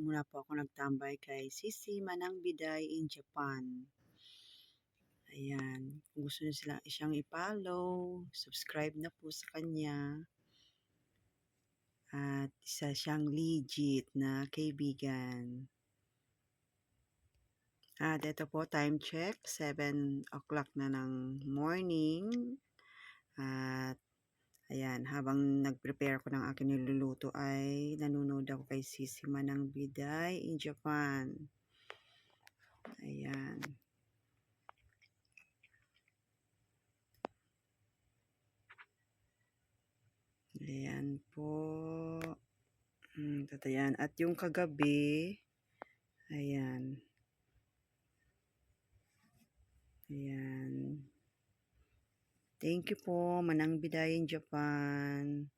muna po ako nagtambay kay Sisi Manang Biday in Japan. Ayan, kung gusto niyo siyang i-follow, subscribe na po sa kanya. At isa siyang legit na kaibigan. At ito po, time check, 7 o'clock na ng morning. At ayan, habang nag-prepare ko ng aking niluluto ay nanonood ako kay Sisi Manang Biday in Japan. Ayan. Ayan po. Tatayan. At yung kagabi, ayan. Ayan. Thank you po, Manang Biday in Japan,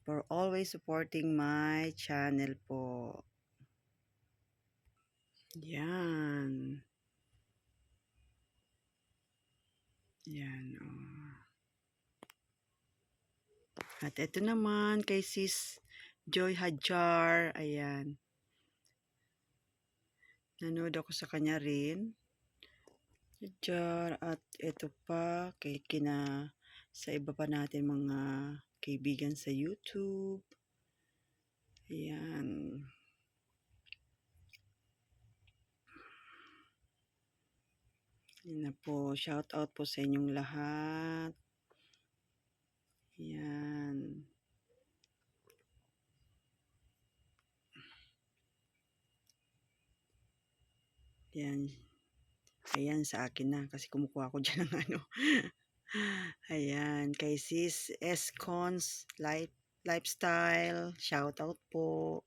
for always supporting my channel po. Yan. Yan. Oh. At ito naman kay Sis Joy Hadjar. Ayan. Nanood ako sa kanya rin. Hadjar. At ito pa kay sa iba pa natin mga kaibigan sa YouTube. Ayan. Yan na po. Shout out po sa inyong lahat. Yan. Yan. Ayan sa akin na kasi kumukuha ko dyan ng ano. Ayan. Kay Sis Escons Lifestyle. Shout out po.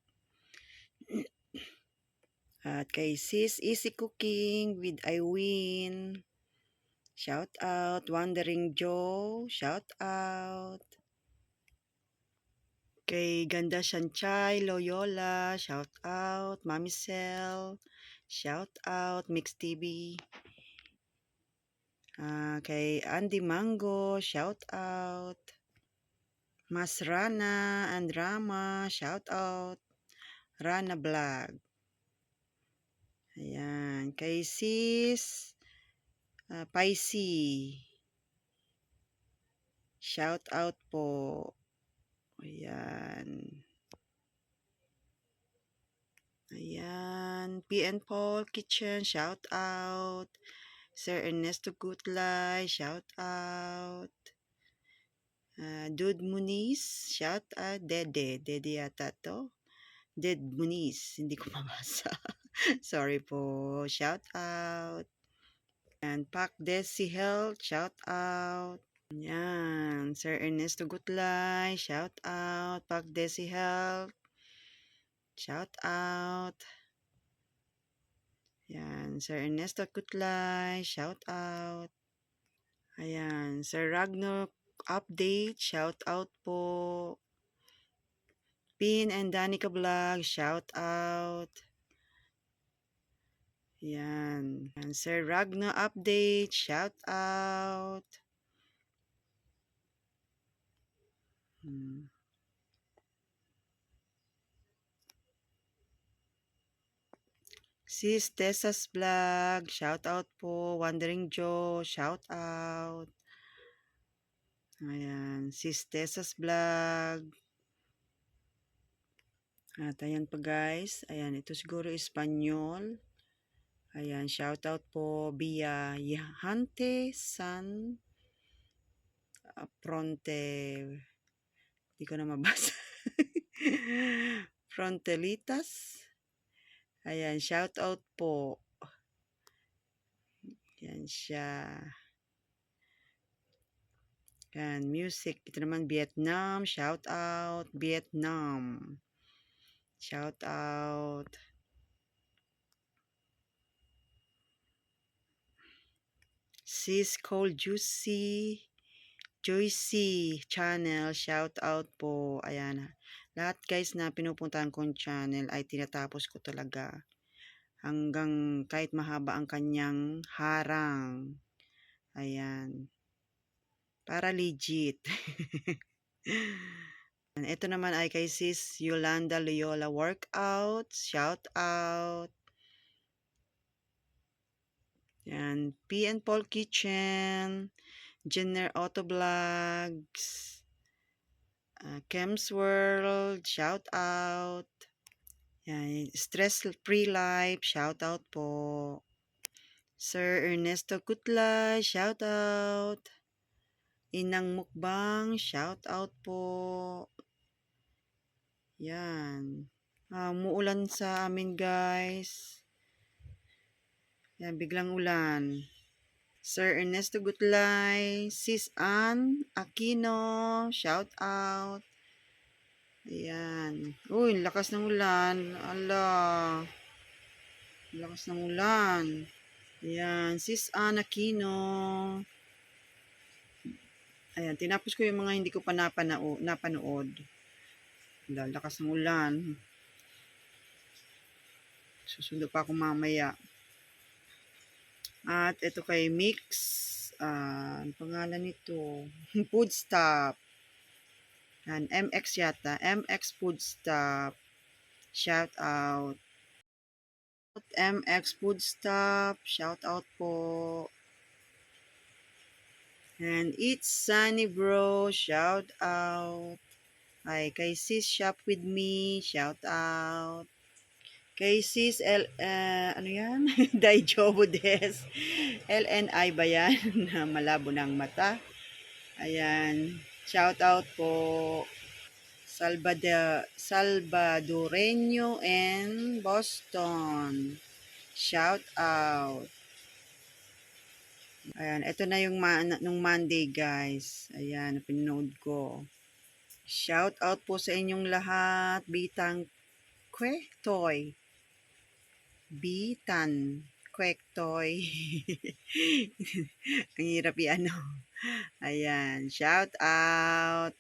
At kay Sis Easy Cooking with Iwin. Shout out. Wandering Joe. Shout out. Kay Ganda Shanchay Loyola. Shout out. Mami Cell. Shout out. Mix TV. Kay Andy Mango. Shout out. Mas Rana and Rama. Shout out. Rana Vlog. Ayan. Kay Sis Paisi. Shout out po. Ayan. Ayan. PN Paul Kitchen. Shout out. Sir Ernesto Gutlay. Shout out. Dude Muniz. Shout out. Dede yata to. Ded Muniz. Hindi ko mabasa. Sorry po. Shout out. And Pac Desi Health. Shout out. Yan. Sir Ernesto Gutlay. Shout out. Pac Desi Health. Shout out. Yan. Sir Ernesto Gutlay. Shout out. Ayan. Sir Ragnar Update. Shout out po. Pin and Danica Vlog. Shout out. Yan. Sir Ragnar Update. Shout out. Sis Tessa's Vlog. Shout out po. Wandering Joe. Shout out. Ayan. Sis Tessa's Vlog. At ayan pa guys. Ayan. Ito siguro Espanyol. Ayan. Shout out po. Via Yahante San Fronte. Hindi ko na mabasa. Frontelitas. Ayan. Shout out po. Ayan siya. Ayan. Music. Ito naman Vietnam. Shout out. Vietnam. Shout out. Sis Cold Juicy. Joycey channel, shout out po. Ayan. Lahat guys na pinupuntahan kong channel ay tinatapos ko talaga. Hanggang kahit mahaba ang kanyang harang. Ayan. Para legit. And ito naman ay kay Sis Yolanda Loyola Workout. Shout out. Yan. P and Paul Kitchen. Jenner Auto Vlogs. Kems World. Shout out. Yan. Stress Free Life. Shout out po. Sir Ernesto Kutla. Shout out. Inang Mukbang. Shout out po. Yan. Umuulan sa amin guys. Yan, biglang ulan. Sir Ernesto Gutlay, Sis Ann Aquino, shout out. Ayan. Uy, lakas ng ulan. Ala. Lakas ng ulan. Ayan, Sis Ann Aquino. Ayan, tinapos ko yung mga hindi ko pa napanood. Lakas ng ulan. Susundo pa ako mamaya. At ito kay Mix. Ang pangalan nito? Food Stop. Yan, MX yata. MX Food Stop. Shout out. MX Food Stop. Shout out po. And It's Sunny Bro. Shout out. Ay, kay Sis Shop With Me. Shout out. Kay Sis ano yan? Daijobo Des. LNI ba yan? Na malabo ng mata. Ayan. Shout out po. Salvadoreño and Boston. Shout out. Ayan. Ito na yung nung Monday guys. Ayan. Pinanood ko. Shout out po sa inyong lahat. Bitang Kwektoy. Bitan Kwektoy. Ang hirap yan, no? Ayan, shout out.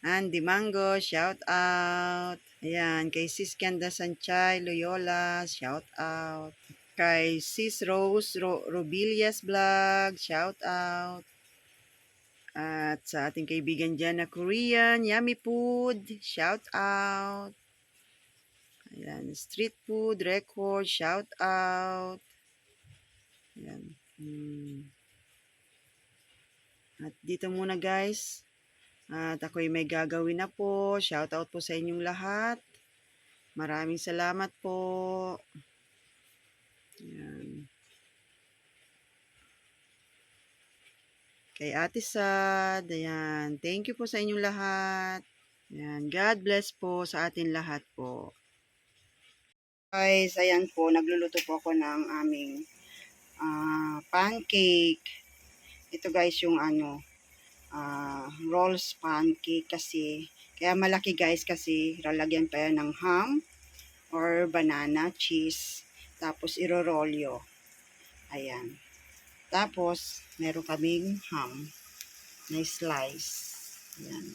Andy Mango, shout out. Ayan, kay Sis Kenda Sanchay Loyola, shout out. Kay Sis Rose Robilias Vlog, shout out. At sa ating kaibigan dyan na Korean, Yummy Food, shout out. Ayan, Street Food Record, shout out. Ayan. At dito muna guys. At ako'y may gagawin na po. Shout out po sa inyong lahat. Maraming salamat po. Ayan. Kay Ate Sad. Ayan. Thank you po sa inyong lahat. Ayan. God bless po sa atin lahat po. Guys, ayan po. Nagluluto po ako ng aming pancake. Ito guys yung rolls pancake kasi. Kaya malaki guys kasi lalagyan pa yan ng ham or banana, cheese. Tapos irorolyo. Ayan. Tapos meron kaming ham na slice. Ayan.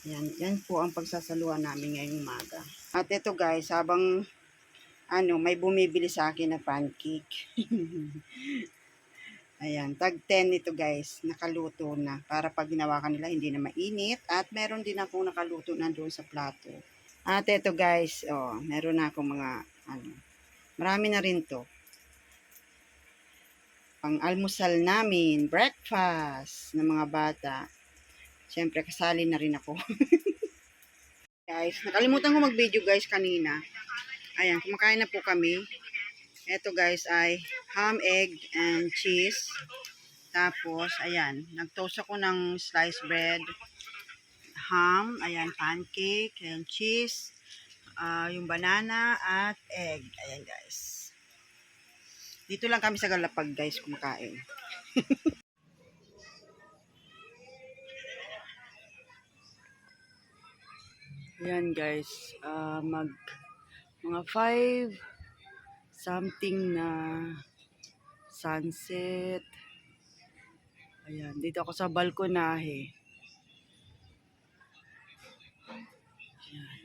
Ayan. Yan po ang pagsasaluhan namin ngayong umaga. At ito guys, habang may bumibili sa akin na pancake. Ayan, tag 10 ito guys, nakaluto na. Para pag ginawakan nila, hindi na mainit. At meron din akong nakaluto na doon sa plato. At ito guys, meron na akong mga, marami na rin to. Pang almusal namin, breakfast ng mga bata. Siyempre, kasali na rin ako. Guys, nakalimutan ko mag-video guys kanina. Ayan, kumakain na po kami. Ito guys ay ham, egg, and cheese. Tapos, ayan, nag-toast ako ng sliced bread, ham, ayan, pancake, and cheese, yung banana, at egg. Ayan guys. Dito lang kami sa Galapag guys kumakain. Ayan guys, mga 5 something na sunset. Ayan, dito ako sa balkonahe. Ayan.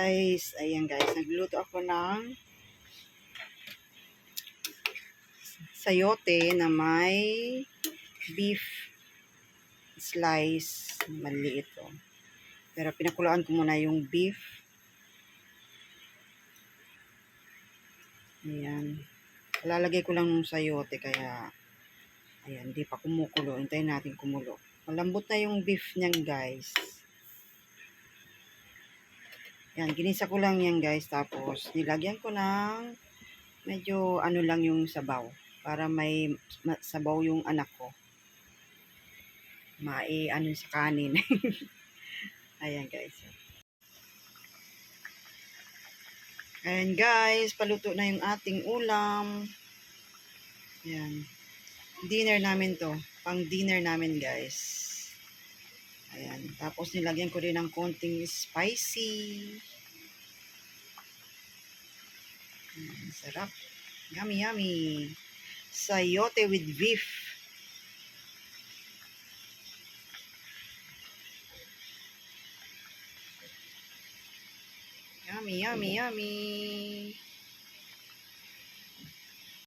guys. Ayan guys, nagluto ako ng sayote na may beef slice. Maliit to. Pero pinakulaan ko muna yung beef. Ayan. Lalagay ko lang ng sayote kaya ayan, di pa kumukulo. Hintayin natin kumulo. Malambot na yung beef niyan guys. Yan, ginisa ko lang yan guys. Tapos, nilagyan ko ng medyo ano lang yung sabaw. Para may sabaw yung anak ko. Ano sa kanin. Ayan guys. Ayan guys, paluto na yung ating ulam. Ayan. Dinner namin to. Pang dinner namin guys. Ayan. Tapos nilagyan ko rin ng konting spicy. Ayan, sarap. Yummy, yummy. Sayote with beef. Yummy, yummy, yummy.